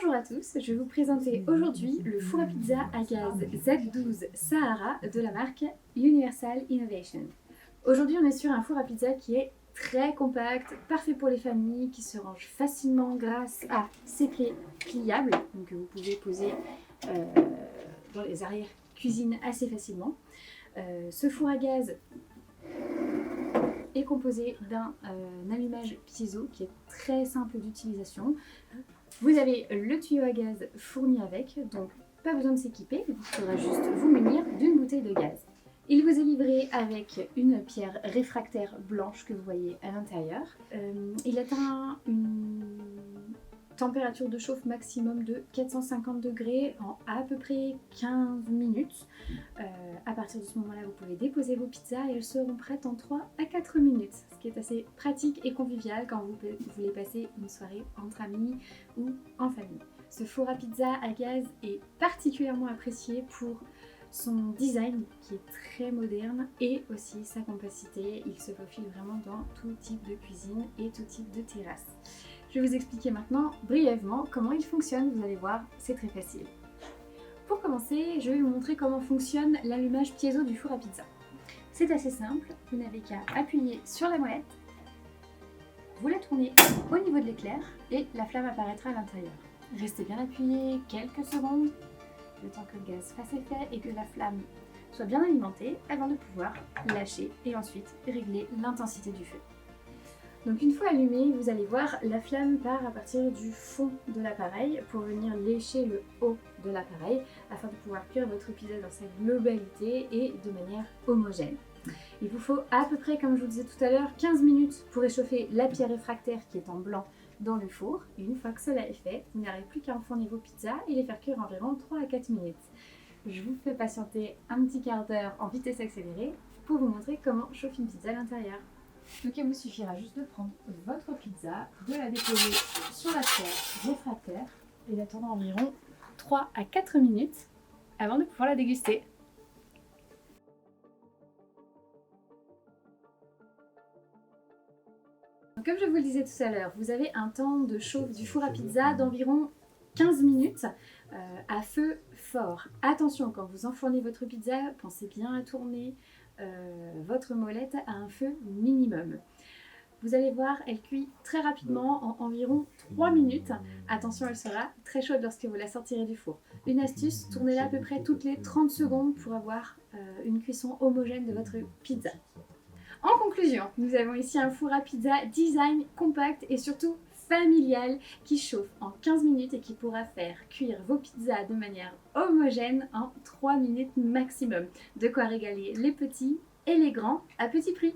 Bonjour à tous, je vais vous présenter aujourd'hui le four à pizza à gaz Z12 Sahara de la marque Universal Innovation. Aujourd'hui on est sur un four à pizza qui est très compact, parfait pour les familles, qui se range facilement grâce à ses clés pliables, donc que vous pouvez poser dans les arrières cuisine assez facilement. Ce four à gaz est composé d'un allumage piezo qui est très simple d'utilisation. Vous avez le tuyau à gaz fourni avec, donc pas besoin de s'équiper, il faudra juste vous munir d'une bouteille de gaz. Il vous est livré avec une pierre réfractaire blanche que vous voyez à l'intérieur. Il atteint une température de chauffe maximum de 450 degrés en à peu près 15 minutes. À partir de ce moment-là, vous pouvez déposer vos pizzas et elles seront prêtes en 3 à 4 minutes, ce qui est assez pratique et convivial quand vous voulez passer une soirée entre amis ou en famille. Ce four à pizza à gaz est particulièrement apprécié pour son design qui est très moderne et aussi sa compacité. Il se faufile vraiment dans tout type de cuisine et tout type de terrasse. Je vais vous expliquer maintenant brièvement comment il fonctionne, vous allez voir, c'est très facile. Pour commencer, je vais vous montrer comment fonctionne l'allumage piezo du four à pizza. C'est assez simple, vous n'avez qu'à appuyer sur la molette, vous la tournez au niveau de l'éclair et la flamme apparaîtra à l'intérieur. Restez bien appuyé quelques secondes, le temps que le gaz fasse effet et que la flamme soit bien alimentée avant de pouvoir lâcher et ensuite régler l'intensité du feu. Donc une fois allumé, vous allez voir, la flamme part à partir du fond de l'appareil pour venir lécher le haut de l'appareil afin de pouvoir cuire votre pizza dans sa globalité et de manière homogène. Il vous faut à peu près, comme je vous disais tout à l'heure, 15 minutes pour réchauffer la pierre réfractaire qui est en blanc dans le four. Et une fois que cela est fait, vous n'avez plus qu'à enfourner vos pizzas et les faire cuire environ 3 à 4 minutes. Je vous fais patienter un petit quart d'heure en vitesse accélérée pour vous montrer comment chauffe une pizza à l'intérieur. Donc il vous suffira juste de prendre votre pizza, de la déposer sur la pierre réfractaire et d'attendre environ 3 à 4 minutes avant de pouvoir la déguster. Donc, comme je vous le disais tout à l'heure, vous avez un temps de chauffe du four à pizza d'environ 15 minutes à feu fort. Attention, quand vous enfournez votre pizza, pensez bien à tourner votre molette à un feu minimum. Vous allez voir, elle cuit très rapidement en environ 3 minutes. Attention, elle sera très chaude lorsque vous la sortirez du four. Une astuce, tournez-la à peu près toutes les 30 secondes pour avoir une cuisson homogène de votre pizza. En conclusion, nous avons ici un four à pizza design compact et surtout familial qui chauffe en 15 minutes et qui pourra faire cuire vos pizzas de manière homogène en 3 minutes maximum. De quoi régaler les petits et les grands à petit prix.